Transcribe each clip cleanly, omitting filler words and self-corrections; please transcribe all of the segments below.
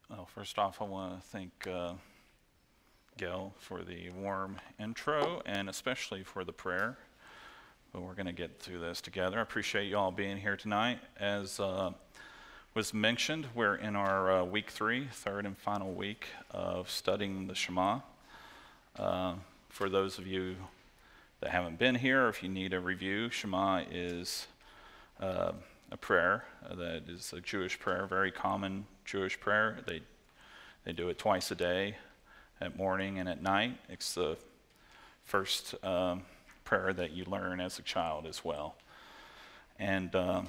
Well, first off, I want to thank Gail for the warm intro and especially for the prayer. But we're going to get through this together. I appreciate you all being here tonight. As was mentioned, we're in our week 3, third and final week of studying the Shema. For those of you that haven't been here, or if you need a review, Shema is a prayer that is a Jewish prayer, very common Jewish prayer. They do it twice a day, at morning and at night. It's the first prayer that you learn as a child as well. And the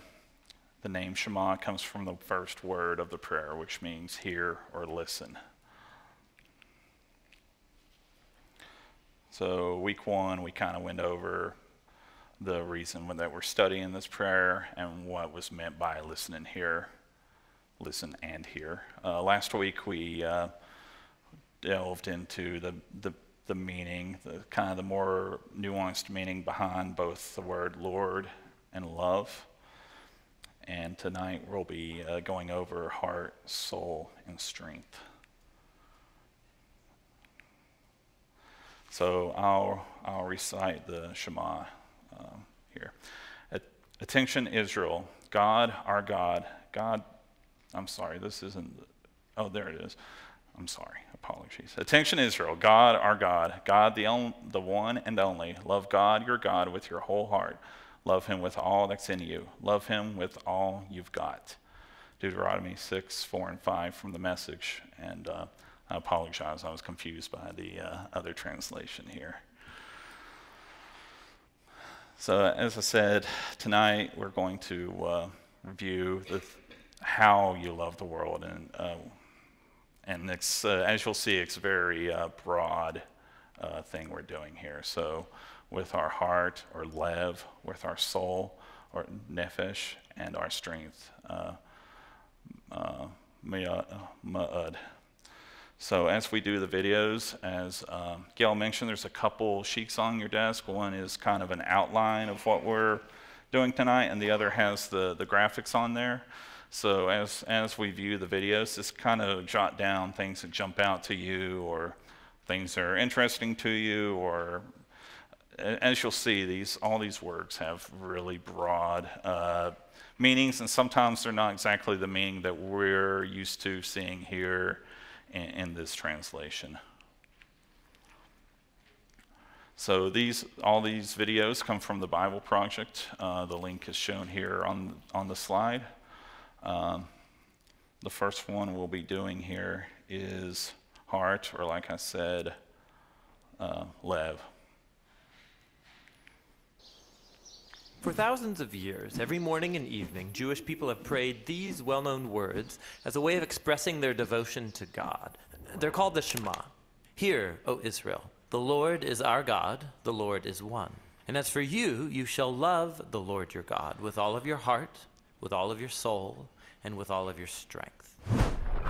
name Shema comes from the first word of the prayer, which means hear or listen. So week 1, we kind of went over the reason that we're studying this prayer and what was meant by listen and hear. Last week we delved into the meaning, the kind of the more nuanced meaning behind both the word Lord and love. And tonight we'll be going over heart, soul, and strength. So I'll recite the Shema here. Attention, Israel, God, our God, I'm sorry, this isn't, there it is. I'm sorry, apologies. Attention, Israel, God, our God, God the one and only. Love God, your God, with your whole heart. Love him with all that's in you. Love him with all you've got. Deuteronomy 6, 4, and 5 from the Message. And I apologize, I was confused by the other translation here. So as I said, tonight we're going to review how you love the world. And it's, as you'll see, it's a very broad thing we're doing here. So with our heart, or lev, with our soul, or nefesh, and our strength, ma'ad. So as we do the videos, as Gail mentioned, there's a couple sheets on your desk. One is kind of an outline of what we're doing tonight, and the other has the graphics on there. So as we view the videos, just kind of jot down things that jump out to you, or things that are interesting to you, or as you'll see, all these words have really broad meanings, and sometimes they're not exactly the meaning that we're used to seeing here in this translation. So all these videos come from the Bible Project. The link is shown here on the slide. The first one we'll be doing here is heart, or like I said, lev. For thousands of years, every morning and evening, Jewish people have prayed these well-known words as a way of expressing their devotion to God. They're called the Shema. Hear, O Israel, the Lord is our God, the Lord is one. And as for you, you shall love the Lord your God with all of your heart, with all of your soul, and with all of your strength.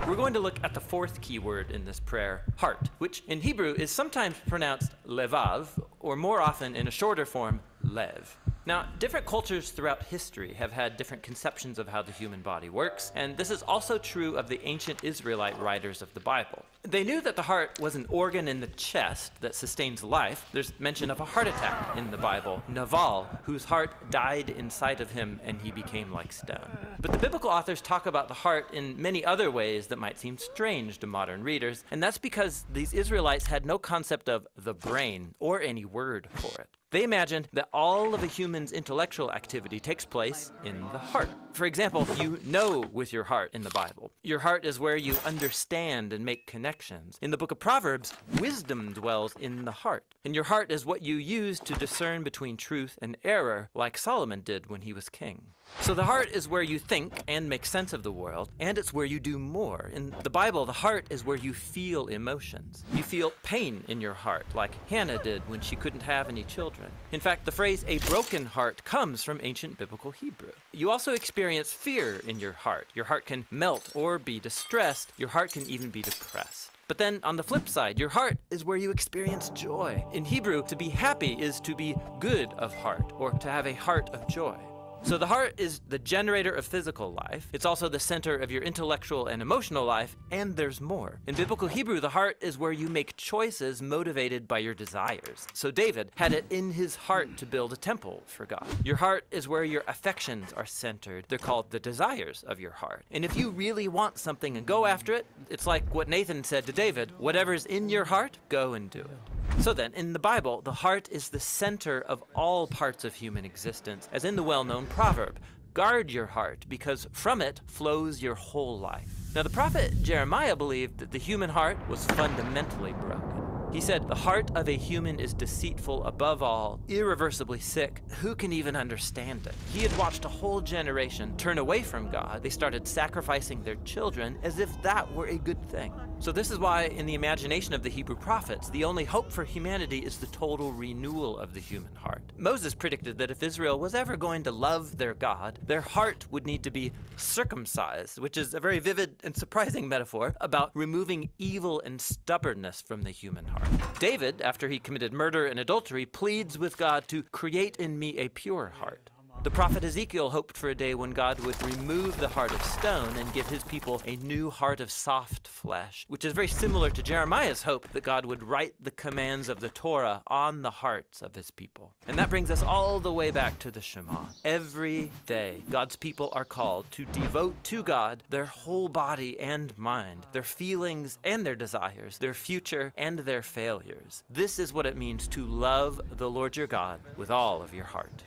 We're going to look at the fourth key word in this prayer, heart, which in Hebrew is sometimes pronounced levav, or more often in a shorter form, lev. Now, different cultures throughout history have had different conceptions of how the human body works, and this is also true of the ancient Israelite writers of the Bible. They knew that the heart was an organ in the chest that sustains life. There's mention of a heart attack in the Bible, Naval, whose heart died inside of him and he became like stone. But the biblical authors talk about the heart in many other ways that might seem strange to modern readers, and that's because these Israelites had no concept of the brain or any word for it. They imagined that all of a human's intellectual activity takes place in the heart. For example, you know with your heart in the Bible. Your heart is where you understand and make connections. In the book of Proverbs, wisdom dwells in the heart. And your heart is what you use to discern between truth and error, like Solomon did when he was king. So the heart is where you think and make sense of the world, and it's where you do more. In the Bible, the heart is where you feel emotions. You feel pain in your heart, like Hannah did when she couldn't have any children. In fact, the phrase a broken heart comes from ancient biblical Hebrew. You also experience fear in your heart. Your heart can melt or be distressed. Your heart can even be depressed. But then on the flip side, your heart is where you experience joy. In Hebrew, to be happy is to be good of heart, or to have a heart of joy. So the heart is the generator of physical life. It's also the center of your intellectual and emotional life, and there's more. In biblical Hebrew, the heart is where you make choices motivated by your desires. So David had it in his heart to build a temple for God. Your heart is where your affections are centered. They're called the desires of your heart. And if you really want something and go after it, it's like what Nathan said to David, whatever's in your heart, go and do it. So then, in the Bible, the heart is the center of all parts of human existence, as in the well-known proverb, guard your heart, because from it flows your whole life. Now, the prophet Jeremiah believed that the human heart was fundamentally broken. He said, the heart of a human is deceitful above all, irreversibly sick. Who can even understand it? He had watched a whole generation turn away from God. They started sacrificing their children as if that were a good thing. So this is why, in the imagination of the Hebrew prophets, the only hope for humanity is the total renewal of the human heart. Moses predicted that if Israel was ever going to love their God, their heart would need to be circumcised, which is a very vivid and surprising metaphor about removing evil and stubbornness from the human heart. David, after he committed murder and adultery, pleads with God to create in me a pure heart. The prophet Ezekiel hoped for a day when God would remove the heart of stone and give his people a new heart of soft flesh, which is very similar to Jeremiah's hope that God would write the commands of the Torah on the hearts of his people. And that brings us all the way back to the Shema. Every day, God's people are called to devote to God their whole body and mind, their feelings and their desires, their future and their failures. This is what it means to love the Lord your God with all of your heart.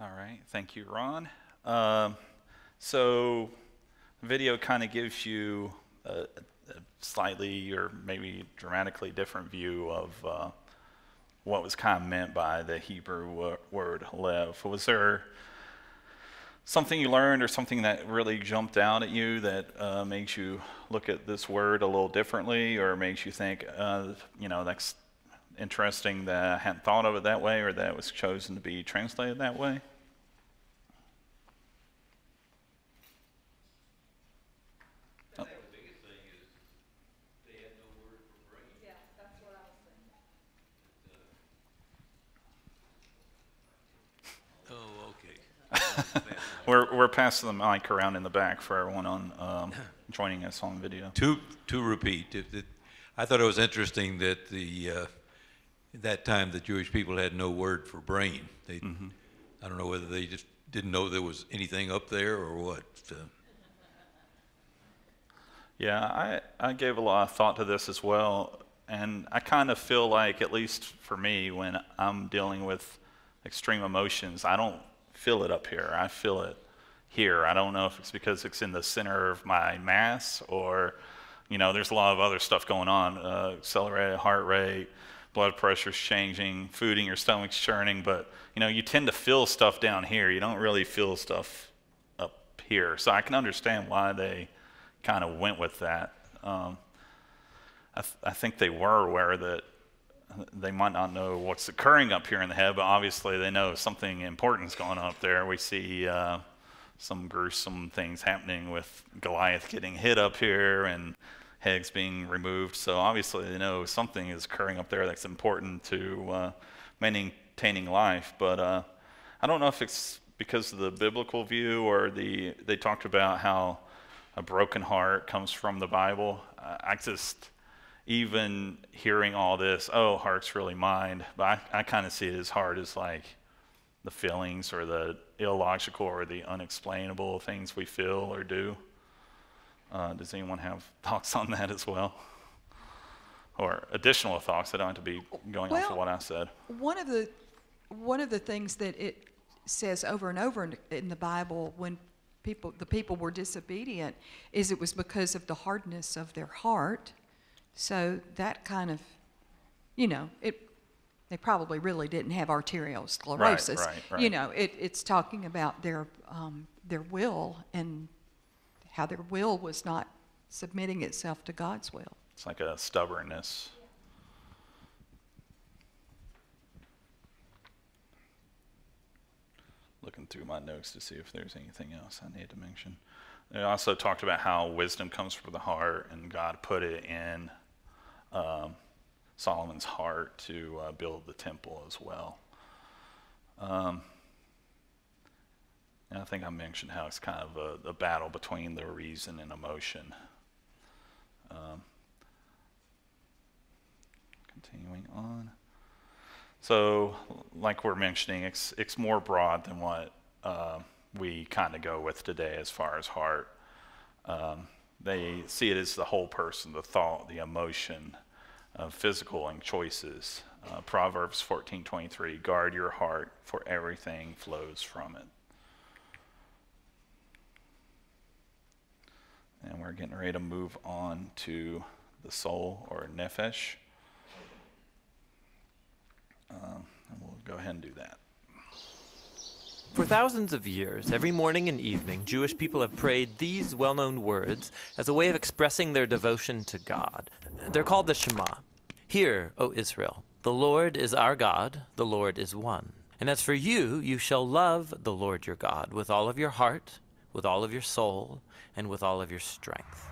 All right, thank you, Ron. So video kind of gives you a slightly or maybe dramatically different view of what was kind of meant by the Hebrew word lev. Was there something you learned or something that really jumped out at you that makes you look at this word a little differently, or makes you think, that's interesting that I hadn't thought of it that way, or that it was chosen to be translated that way? I think the biggest thing is they had no word for brain. Yeah, that's what I was thinking. Oh, okay. We're passing the mic around in the back for everyone on joining us on video. To repeat, I thought it was interesting that at that time the Jewish people had no word for brain. I don't know whether they just didn't know there was anything up there or what. Yeah, I gave a lot of thought to this as well, and I kind of feel like, at least for me, when I'm dealing with extreme emotions, I don't feel it up here. I feel it here. I don't know if it's because it's in the center of my mass, or, there's a lot of other stuff going on, accelerated heart rate, blood pressure's changing, food in your stomach's churning, but, you tend to feel stuff down here. You don't really feel stuff up here. So I can understand why they kind of went with that. I think they were aware that they might not know what's occurring up here in the head, but obviously they know something important is going on up there. We see some gruesome things happening with Goliath getting hit up here and heads being removed. So obviously they know something is occurring up there that's important to maintaining life. But I don't know if it's because of the biblical view, or they talked about how a broken heart comes from the Bible. I just, even hearing all this, heart's really mind, but I kind of see it as heart as like the feelings or the illogical or the unexplainable things we feel or do. Does anyone have thoughts on that as well? Or additional thoughts? I don't have to be going off of what I said. One of the things that it says over and over in the Bible when the people were disobedient is it was because of the hardness of their heart. So that kind of, they probably really didn't have arterial sclerosis. Right. It's talking about their will, and how their will was not submitting itself to God's will. It's like a stubbornness. Looking through my notes to see if there's anything else I need to mention. They also talked about how wisdom comes from the heart, and God put it in Solomon's heart to build the temple as well. And I think I mentioned how it's kind of a battle between the reason and emotion. Continuing on. So, like we're mentioning, it's more broad than what we kind of go with today as far as heart. They see it as the whole person, the thought, the emotion, physical and choices. Proverbs 14:23, guard your heart, for everything flows from it. And we're getting ready to move on to the soul, or nephesh. And we'll go ahead and do that. For thousands of years, every morning and evening, Jewish people have prayed these well-known words as a way of expressing their devotion to God. They're called the Shema. Hear, O Israel, the Lord is our God, the Lord is one. And as for you, you shall love the Lord your God with all of your heart, with all of your soul, and with all of your strength.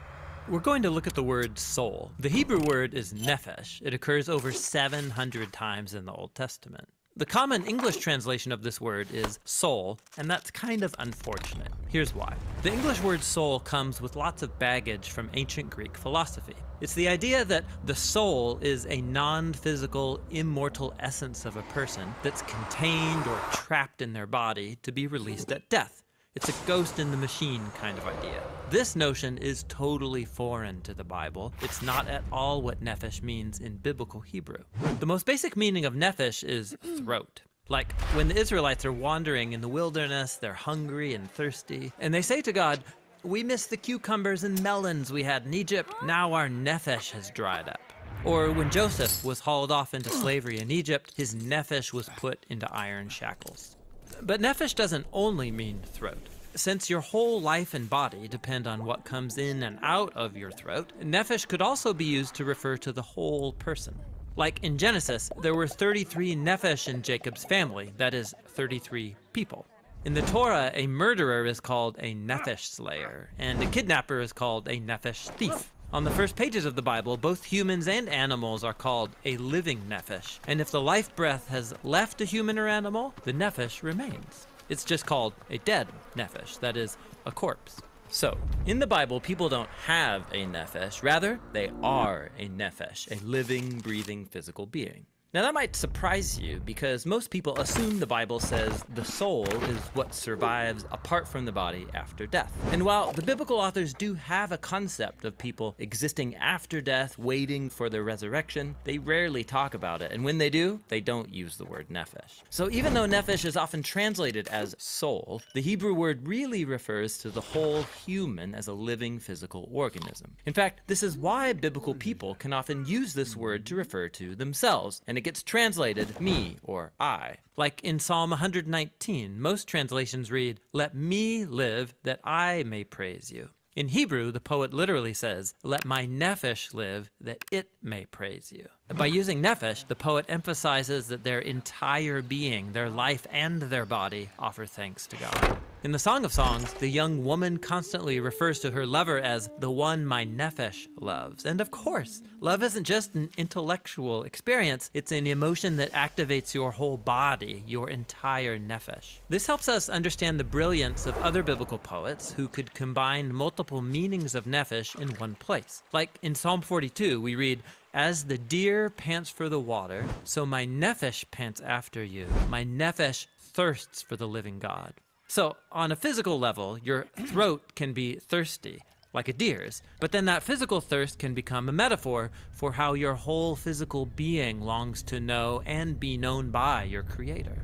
We're going to look at the word soul. The Hebrew word is nephesh. It occurs over 700 times in the Old Testament. The common English translation of this word is soul, and that's kind of unfortunate. Here's why. The English word soul comes with lots of baggage from ancient Greek philosophy. It's the idea that the soul is a non-physical, immortal essence of a person that's contained or trapped in their body to be released at death. It's a ghost in the machine kind of idea. This notion is totally foreign to the Bible. It's not at all what nephesh means in biblical Hebrew. The most basic meaning of nephesh is throat. Like when the Israelites are wandering in the wilderness, they're hungry and thirsty, and they say to God, we miss the cucumbers and melons we had in Egypt. Now our nephesh has dried up. Or when Joseph was hauled off into slavery in Egypt, his nephesh was put into iron shackles. But nephesh doesn't only mean throat. Since your whole life and body depend on what comes in and out of your throat, nephesh could also be used to refer to the whole person. Like in Genesis, there were 33 nephesh in Jacob's family, that is, 33 people. In the Torah, a murderer is called a nephesh slayer, and a kidnapper is called a nephesh thief. On the first pages of the Bible, both humans and animals are called a living nephesh, and if the life breath has left a human or animal, the nephesh remains. It's just called a dead nephesh, that is, a corpse. So, in the Bible, people don't have a nephesh, rather, they are a nephesh, a living, breathing, physical being. Now that might surprise you because most people assume the Bible says the soul is what survives apart from the body after death. And while the biblical authors do have a concept of people existing after death, waiting for their resurrection, they rarely talk about it. And when they do, they don't use the word nephesh. So even though nephesh is often translated as soul, the Hebrew word really refers to the whole human as a living physical organism. In fact, this is why biblical people can often use this word to refer to themselves, and it gets translated me or I. Like in Psalm 119, most translations read, let me live that I may praise you. In Hebrew, the poet literally says, let my nephesh live that it may praise you. By using nephesh, the poet emphasizes that their entire being, their life and their body, offer thanks to God. In the Song of Songs, the young woman constantly refers to her lover as the one my nephesh loves. And of course, love isn't just an intellectual experience, it's an emotion that activates your whole body, your entire nephesh. This helps us understand the brilliance of other biblical poets who could combine multiple meanings of nephesh in one place. Like in Psalm 42, we read, as the deer pants for the water, so my nephesh pants after you. My nephesh thirsts for the living God. So, on a physical level, your throat can be thirsty, like a deer's, but then that physical thirst can become a metaphor for how your whole physical being longs to know and be known by your Creator.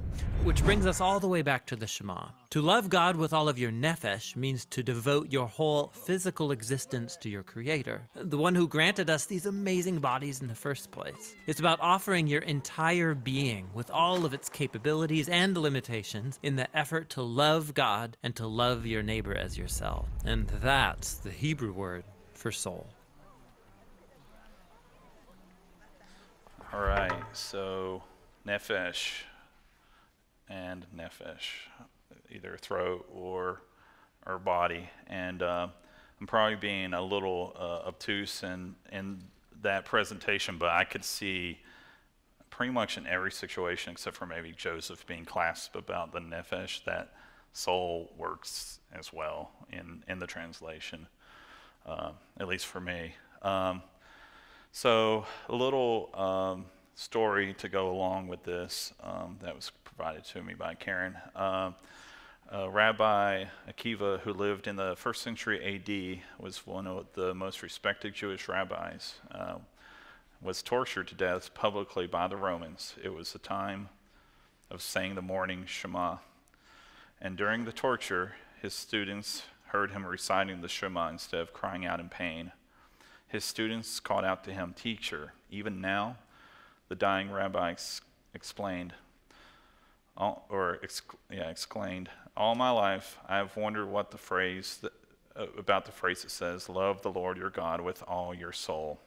Which brings us all the way back to the Shema. To love God with all of your nephesh means to devote your whole physical existence to your Creator, the one who granted us these amazing bodies in the first place. It's about offering your entire being with all of its capabilities and limitations in the effort to love God and to love your neighbor as yourself. And that's the Hebrew word for soul. All right, so nephesh and nephesh, either throat or body. And I'm probably being a little obtuse in that presentation, but I could see pretty much in every situation, except for maybe Joseph being clasped about the nephesh, that soul works as well in the translation, at least for me. So a little story to go along with this that was provided to me by Karen. Rabbi Akiva, who lived in the 1st century A.D., was one of the most respected Jewish rabbis, was tortured to death publicly by the Romans. It was the time of saying the morning Shema. And during the torture, his students heard him reciting the Shema instead of crying out in pain. His students called out to him, "Teacher, even now?" The dying rabbi exclaimed, "All my life I have wondered what the phrase about the phrase that says, 'Love the Lord your God with all your soul,'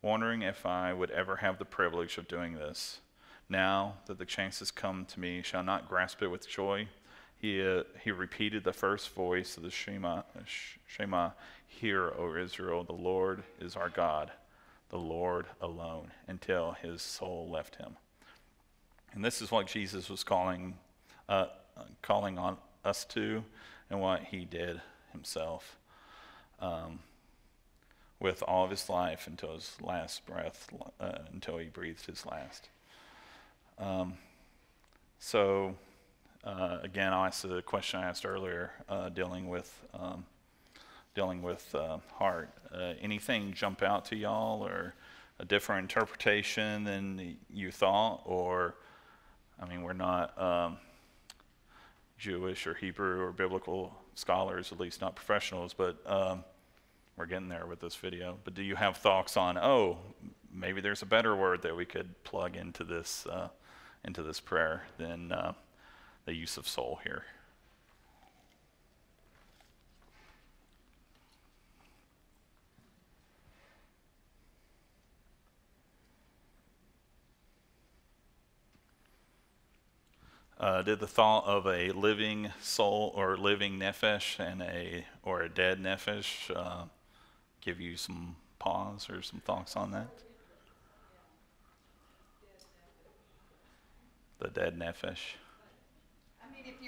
wondering if I would ever have the privilege of doing this. Now that the chance has come to me, shall not grasp it with joy." He repeated the first voice of the Shema, "Hear, O Israel, the Lord is our God, the Lord alone," until his soul left him. And this is what Jesus was calling on us to, and what he did himself with all of his life until his last breath, until he breathed his last. Again, I'll ask the question I asked earlier, dealing with heart. Anything jump out to y'all, or a different interpretation than you thought? Or, I mean, we're not Jewish or Hebrew or biblical scholars, at least not professionals, but we're getting there with this video. But do you have thoughts on, maybe there's a better word that we could plug into this prayer than the use of soul here? Did the thought of a living soul or living nephesh or a dead nephesh give you some pause or some thoughts on that? The dead nephesh. I mean, if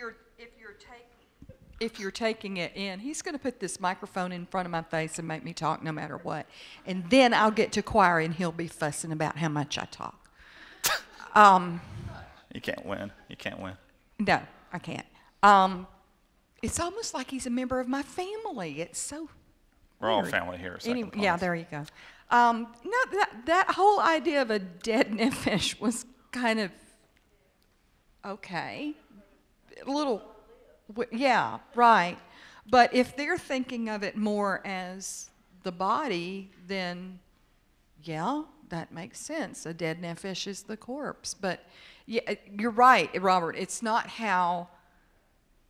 you're taking it in, he's going to put this microphone in front of my face and make me talk no matter what, and then I'll get to choir and he'll be fussing about how much I talk. You can't win. You can't win. No, I can't. It's almost like he's a member of my family. It's so We're all weird. Family here. Anyway, yeah, there you go. No, that whole idea of a dead nephesh was kind of okay. A little, yeah, right. But if they're thinking of it more as the body, then yeah, that makes sense. A dead nephesh is the corpse. But yeah, you're right, Robert. It's not how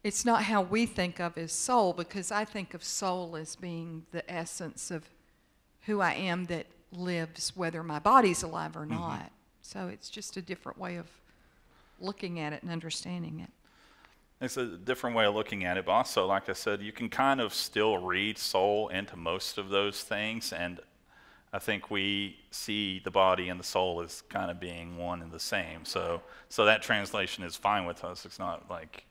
we think of as soul, because I think of soul as being the essence of who I am that lives whether my body's alive or not. Mm-hmm. So it's just a different way of looking at it and understanding it. It's a different way of looking at it, but also, like I said, you can kind of still read soul into most of those things, and I think we see the body and the soul as kind of being one and the same. So that translation is fine with us. It's not like...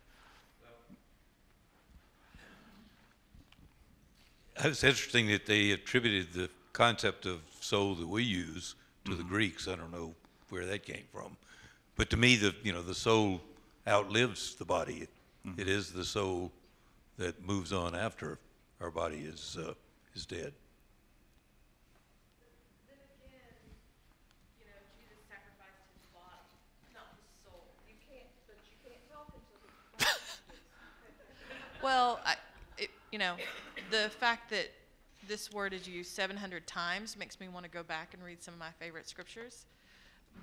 It's interesting that they attributed the concept of soul that we use to the Greeks. I don't know where that came from, but to me, the soul outlives the body. It is the soul that moves on after our body is dead. Then again, Jesus sacrificed his body, not his soul. You can't talk until the Well, the fact that this word is used 700 times makes me want to go back and read some of my favorite scriptures.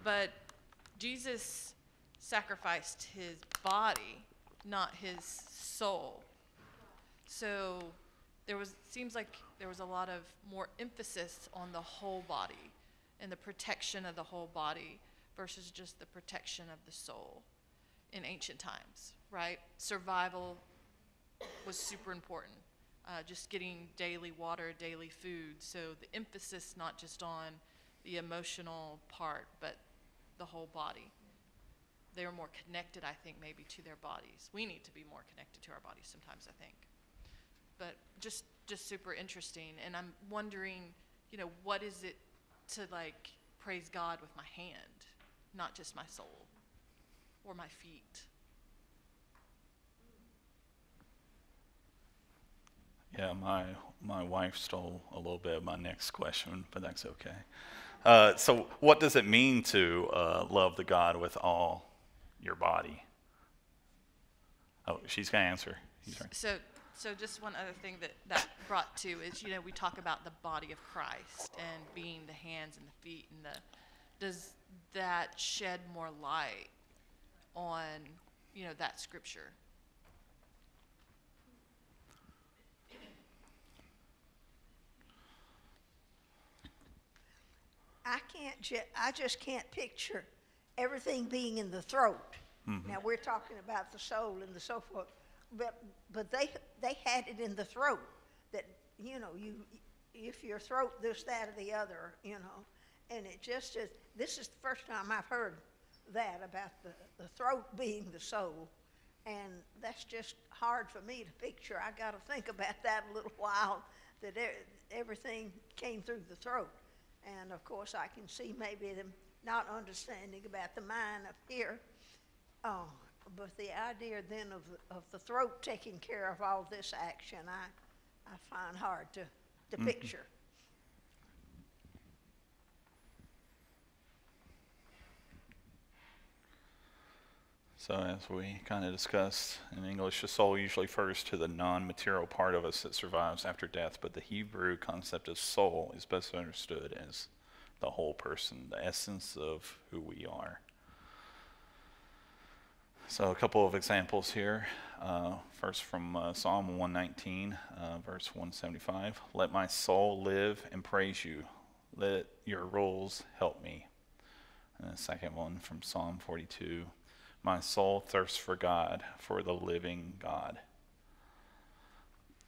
But Jesus sacrificed his body, not his soul. So seems like there was a lot of more emphasis on the whole body and the protection of the whole body versus just the protection of the soul in ancient times, right? Survival was super important. just getting daily water, daily food. So the emphasis not just on the emotional part, but the whole body. They are more connected, I think, maybe to their bodies. We need to be more connected to our bodies sometimes, I think. But just super interesting. And I'm wondering, you know, what is it to like praise God with my hand, not just my soul or my feet? Yeah, my wife stole a little bit of my next question, but that's okay. So what does it mean to love the God with all your body? Oh, she's going to answer. So just one other thing that brought to is, you know, we talk about the body of Christ and being the hands and the feet, and does that shed more light on, you know, that scripture? I just can't picture everything being in the throat. Mm-hmm. Now we're talking about the soul and the so forth, but they had it in the throat that, you know, if your throat this, that, or the other, you know, and it just is. This is the first time I've heard that about the throat being the soul, and that's just hard for me to picture. I got to think about that a little while. That everything came through the throat. And of course, I can see maybe them not understanding about the mind up here. But the idea then of the throat taking care of all this action, I find hard to picture. So as we kind of discussed in English, the soul usually refers to the non-material part of us that survives after death, but the Hebrew concept of soul is best understood as the whole person, the essence of who we are. So a couple of examples here. First from Psalm 119, verse 175. Let my soul live and praise you. Let your rules help me. And the second one from Psalm 42. My soul thirsts for God, for the living God.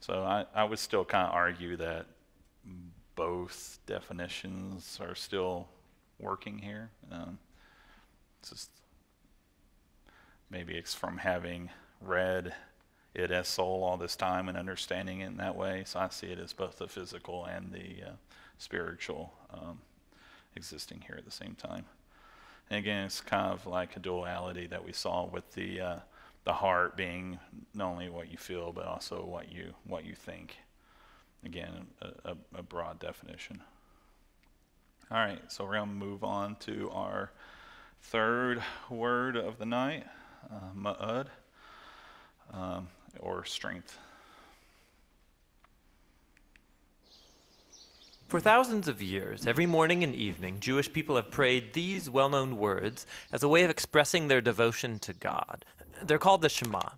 So I would still kind of argue that both definitions are still working here. It's just maybe it's from having read it as soul all this time and understanding it in that way. So I see it as both the physical and the spiritual existing here at the same time. And again, it's kind of like a duality that we saw with the heart being not only what you feel, but also what you think. Again, a broad definition. All right, so we're going to move on to our third word of the night, ma'od, or strength. For thousands of years, every morning and evening, Jewish people have prayed these well-known words as a way of expressing their devotion to God. They're called the Shema.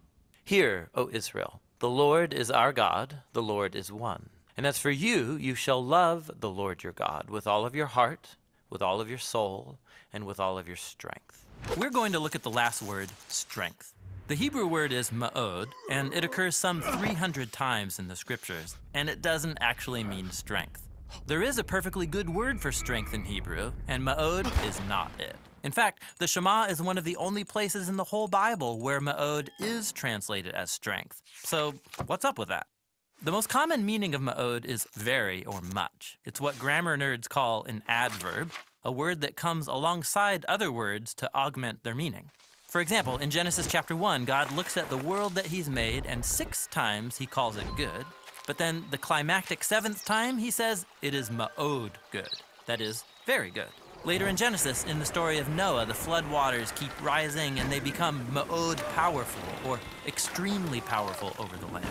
Hear, O Israel, the Lord is our God, the Lord is one. And as for you, you shall love the Lord your God with all of your heart, with all of your soul, and with all of your strength. We're going to look at the last word, strength. The Hebrew word is ma'od, and it occurs some 300 times in the scriptures, and it doesn't actually mean strength. There is a perfectly good word for strength in Hebrew, and ma'od is not it. In fact, the Shema is one of the only places in the whole Bible where ma'od is translated as strength. So what's up with that? The most common meaning of ma'od is very or much. It's what grammar nerds call an adverb, a word that comes alongside other words to augment their meaning. For example, in Genesis chapter 1, God looks at the world that he's made, and 6 times he calls it good. But then the climactic 7th time, he says it is ma'od good. That is, very good. Later in Genesis, in the story of Noah, the flood waters keep rising and they become ma'od powerful, or extremely powerful over the land.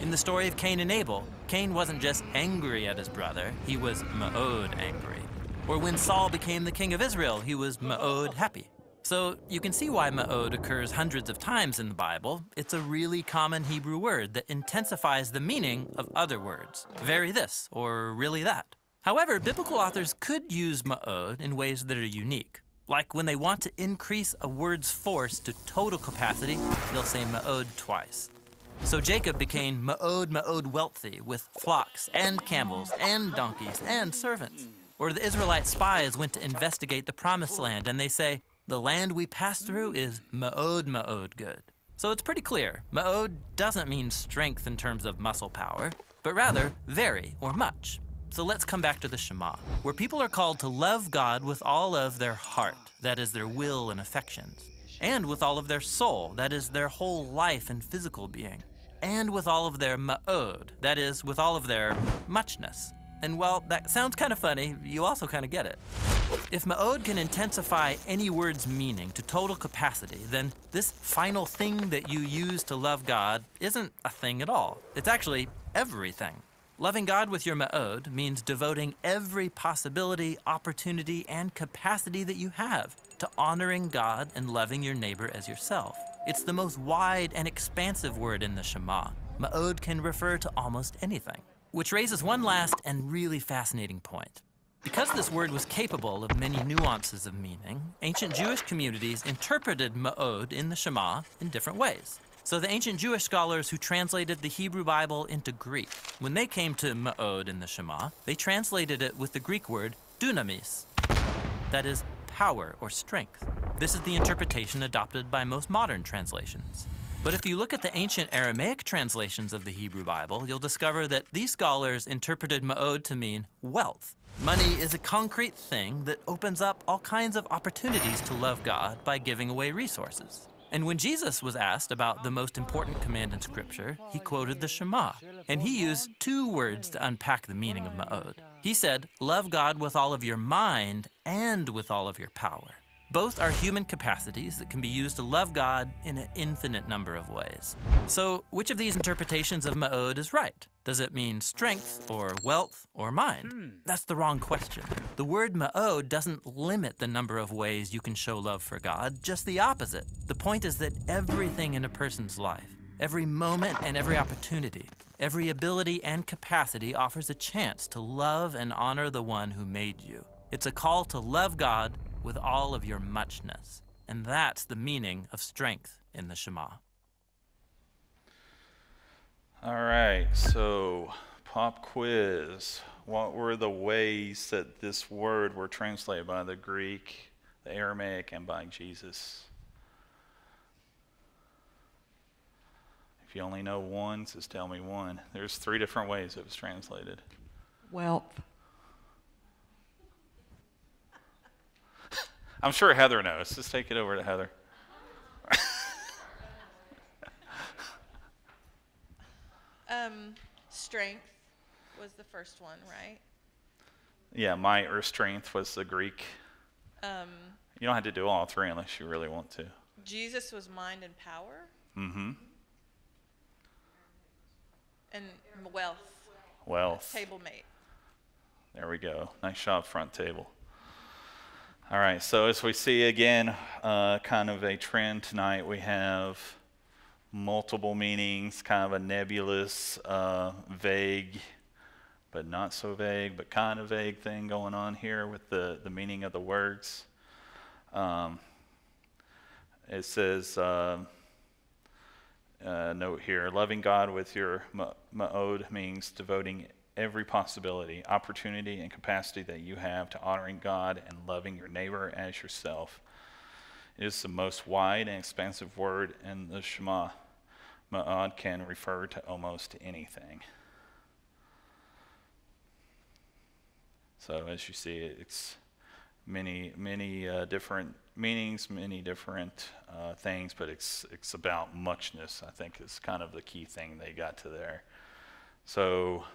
In the story of Cain and Abel, Cain wasn't just angry at his brother, he was ma'od angry. Or when Saul became the king of Israel, he was ma'od happy. So you can see why ma'od occurs hundreds of times in the Bible. It's a really common Hebrew word that intensifies the meaning of other words. Very this, or really that. However, biblical authors could use ma'od in ways that are unique. Like when they want to increase a word's force to total capacity, they'll say ma'od twice. So Jacob became ma'od wealthy with flocks and camels and donkeys and servants. Or the Israelite spies went to investigate the promised land, and they say, the land we passed through is ma'od good. So it's pretty clear, ma'od doesn't mean strength in terms of muscle power, but rather very or much. So let's come back to the Shema, where people are called to love God with all of their heart, that is their will and affections, and with all of their soul, that is their whole life and physical being, and with all of their ma'od, that is with all of their muchness. And while that sounds kind of funny, you also kind of get it. If ma'od can intensify any word's meaning to total capacity, then this final thing that you use to love God isn't a thing at all. It's actually everything. Loving God with your ma'od means devoting every possibility, opportunity, and capacity that you have to honoring God and loving your neighbor as yourself. It's the most wide and expansive word in the Shema. Ma'od can refer to almost anything. Which raises one last and really fascinating point. Because this word was capable of many nuances of meaning, ancient Jewish communities interpreted ma'od in the Shema in different ways. So the ancient Jewish scholars who translated the Hebrew Bible into Greek, when they came to ma'od in the Shema, they translated it with the Greek word dunamis, that is, power or strength. This is the interpretation adopted by most modern translations. But if you look at the ancient Aramaic translations of the Hebrew Bible, you'll discover that these scholars interpreted ma'od to mean wealth. Money is a concrete thing that opens up all kinds of opportunities to love God by giving away resources. And when Jesus was asked about the most important command in Scripture, he quoted the Shema, and he used two words to unpack the meaning of ma'od. He said, love God with all of your mind and with all of your power. Both are human capacities that can be used to love God in an infinite number of ways. So, which of these interpretations of ma'od is right? Does it mean strength, or wealth, or mind? That's the wrong question. The word ma'od doesn't limit the number of ways you can show love for God, just the opposite. The point is that everything in a person's life, every moment and every opportunity, every ability and capacity offers a chance to love and honor the one who made you. It's a call to love God with all of your muchness. And that's the meaning of strength in the Shema. All right, so pop quiz. What were the ways that this word were translated by the Greek, the Aramaic, and by Jesus? If you only know one, just tell me one. There's 3 different ways it was translated. Wealth. I'm sure Heather knows. Just take it over to Heather. Strength was the first one, right? Yeah, might or strength was the Greek. You don't have to do all 3 unless you really want to. Jesus was mind and power. Mm-hmm. And wealth. Wealth. Table mate. There we go. Nice job, front table. All right, so as we see again, kind of a trend tonight, we have multiple meanings, kind of a nebulous, vague, but not so vague, but kind of vague thing going on here with the meaning of the words. It says, note here, loving God with your ma'od means devoting every possibility, opportunity, and capacity that you have to honoring God and loving your neighbor as yourself. It is the most wide and expansive word in the Shema. Ma'od can refer to almost anything. So as you see, it's many different meanings, many different things, but it's about muchness, I think, is kind of the key thing they got to there. So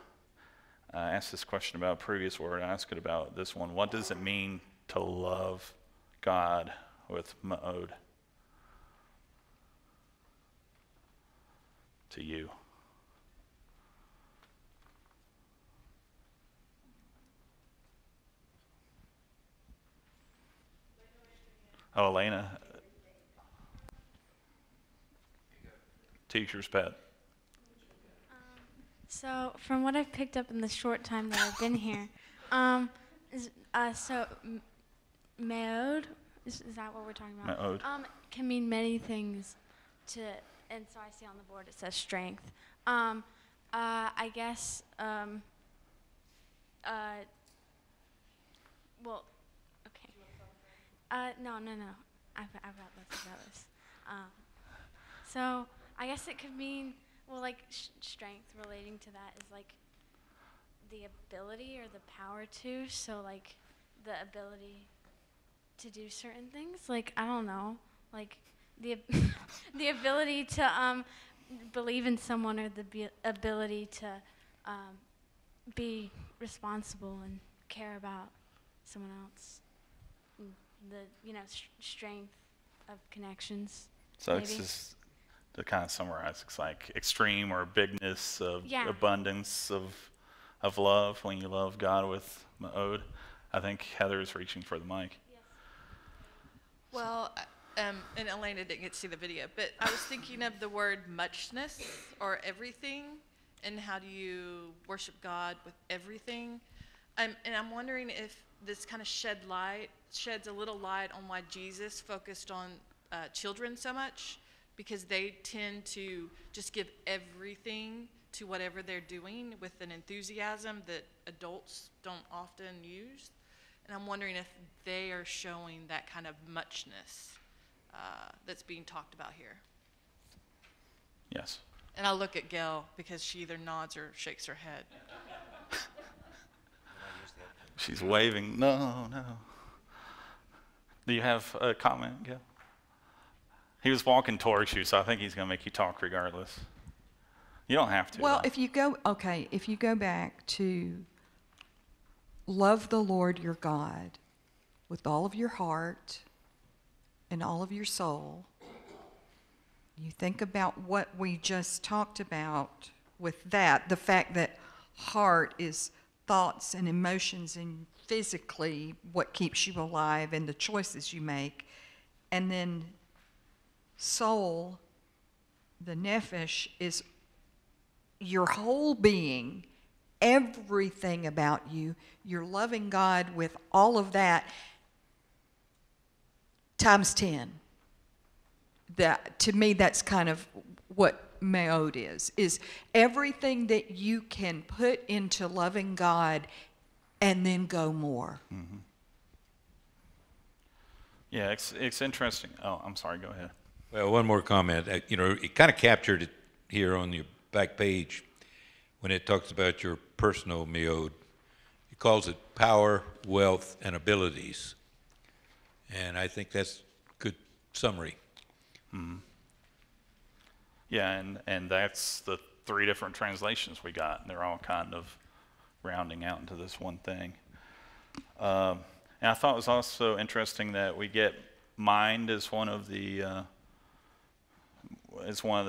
I asked this question about a previous word. I asked it about this one. What does it mean to love God with ma'od? To you. Oh, Elena. Teacher's pet. So, from what I've picked up in the short time that I've been here, me'od, is that what we're talking about? Ma'od. Can mean many things to and so I see on the board it says strength. I guess, well, okay. No. I've got this. So I guess it could mean, well, like strength relating to that is like the ability or the power to. So like the ability to do certain things. Like, I don't know, like the the ability to believe in someone, or the ability to be responsible and care about someone else. The strength of connections. So maybe. it's just to kind of summarize, it's like extreme or bigness of Yeah. abundance of love when you love God with ma'od. I think Heather's reaching for the mic. Well, and Elena didn't get to see the video, but I was thinking of the word muchness or everything, and how do you worship God with everything? And I'm wondering if this kind of sheds a little light on why Jesus focused on children so much, because they tend to just give everything to whatever they're doing with an enthusiasm that adults don't often use. And I'm wondering if they are showing that kind of muchness that's being talked about here. Yes. And I'll look at Gail because she either nods or shakes her head. She's waving. No. Do you have a comment, Gail? He was walking towards you, so I think he's going to make you talk regardless. You don't have to. Well, though. if you go back to love the Lord your God with all of your heart and all of your soul, you think about what we just talked about with that, the fact that heart is thoughts and emotions and physically what keeps you alive and the choices you make, and then soul, the nephesh, is your whole being, everything about you. You're loving God with all of that times 10. That, to me, that's kind of what me'od is everything that you can put into loving God and then go more. Mm-hmm. Yeah, it's interesting. Oh, I'm sorry, go ahead. Well, one more comment. It kind of captured it here on your back page when it talks about your personal me'od. It calls it power, wealth, and abilities. And I think that's a good summary. Mm-hmm. Yeah, and that's the 3 different translations we got, and they're all kind of rounding out into this one thing. And I thought it was also interesting that we get mind as one of the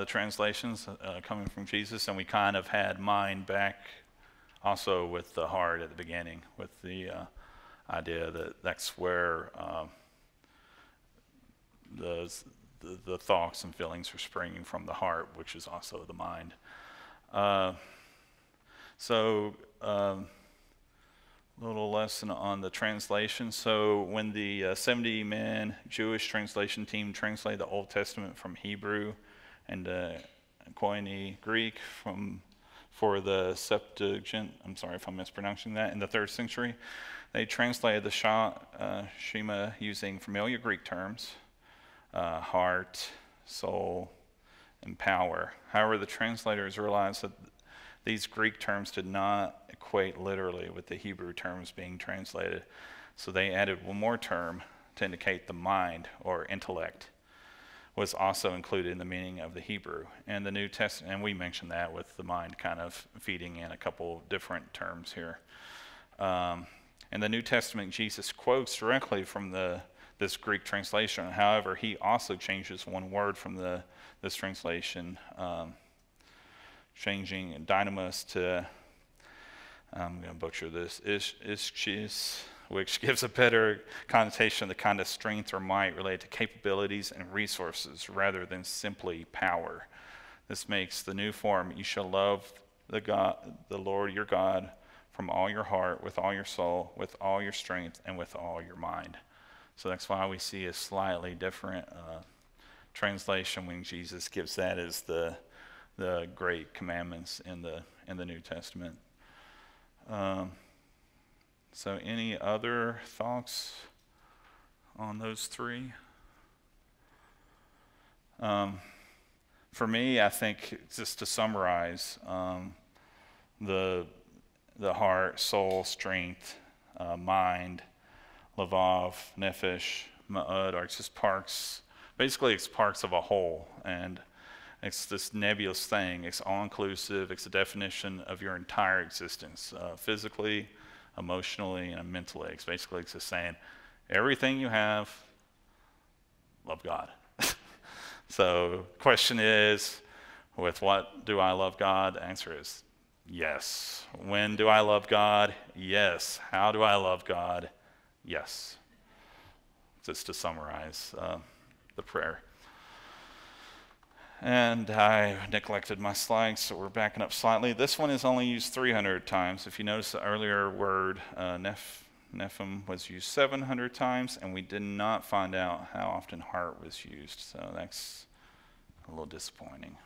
translations coming from Jesus, and we kind of had mind back also with the heart at the beginning, with the idea that that's where the thoughts and feelings are springing from the heart, which is also the mind. Little lesson on the translation. So when the 70-man Jewish translation team translated the Old Testament from Hebrew and Koine Greek for the Septuagint, I'm sorry if I'm mispronouncing that, in the 3rd century, they translated the Shema using familiar Greek terms, heart, soul, and power. However, the translators realized that these Greek terms did not equate literally with the Hebrew terms being translated, so they added one more term to indicate the mind or intellect was also included in the meaning of the Hebrew. And the New Testament, and we mentioned that with the mind kind of feeding in a couple different terms here. In the New Testament, Jesus quotes directly from this Greek translation. However, he also changes one word from this translation, changing dynamis to, I'm going to butcher this, ischis, which gives a better connotation of the kind of strength or might related to capabilities and resources rather than simply power. This makes the new form, you shall love the Lord your God from all your heart, with all your soul, with all your strength, and with all your mind. So that's why we see a slightly different translation when Jesus gives that as the great commandments in the New Testament. So any other thoughts on those three? For me, I think, just to summarize, the heart, soul, strength, mind, lavav, nefesh, ma'od are just parts. Basically, it's parts of a whole, and it's this nebulous thing. It's all-inclusive. It's a definition of your entire existence, physically, emotionally, and mentally. It's basically just saying, everything you have, love God. So the question is, with what do I love God? The answer is yes. When do I love God? Yes. How do I love God? Yes. Just to summarize the prayer. And I neglected my slides, so we're backing up slightly. This one is only used 300 times. If you notice, the earlier word, Nephem, was used 700 times, and we did not find out how often heart was used. So that's a little disappointing.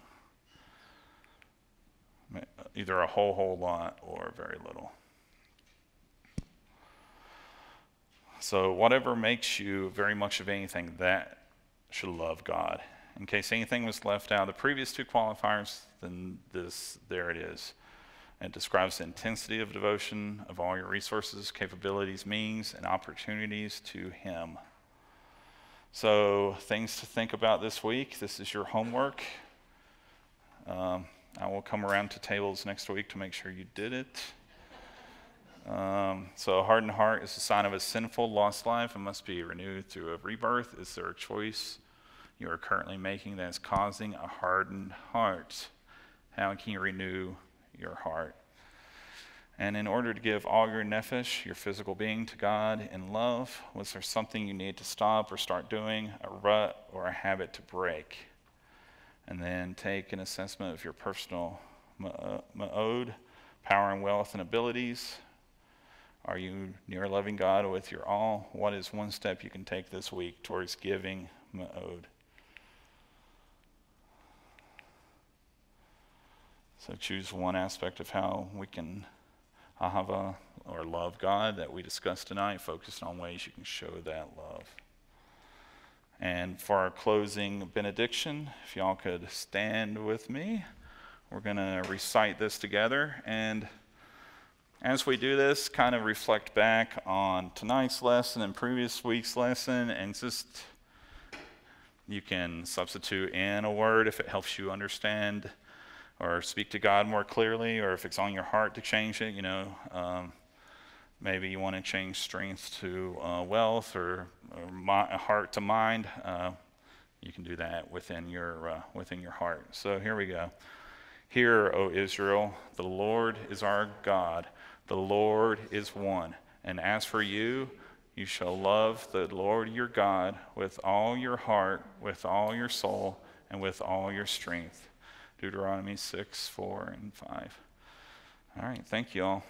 Either a whole lot or very little. So whatever makes you very much of anything, that should love God. In case anything was left out of the previous two qualifiers, then there it is. It describes the intensity of devotion of all your resources, capabilities, means, and opportunities to Him. So things to think about this week. This is your homework. I will come around to tables next week to make sure you did it. So a hardened heart is a sign of a sinful, lost life. It must be renewed through a rebirth. Is there a choice you are currently making that is causing a hardened heart? How can you renew your heart? And in order to give all your nefesh, your physical being, to God in love, was there something you need to stop or start doing, a rut or a habit to break? And then take an assessment of your personal ma'od, power and wealth and abilities. Are you near loving God with your all? What is one step you can take this week towards giving ma'od? So choose one aspect of how we can ahava, or love God, that we discussed tonight, focused on ways you can show that love. And for our closing benediction, if y'all could stand with me, we're going to recite this together. And as we do this, kind of reflect back on tonight's lesson and previous week's lesson, and just, you can substitute in a word if it helps you understand or speak to God more clearly, or if it's on your heart to change it, maybe you want to change strength to wealth, or heart to mind. You can do that within your heart. So here we go. Hear, O Israel, the Lord is our God. The Lord is one. And as for you, you shall love the Lord your God with all your heart, with all your soul, and with all your strength. Deuteronomy 6, 4, and 5. All right, thank you all.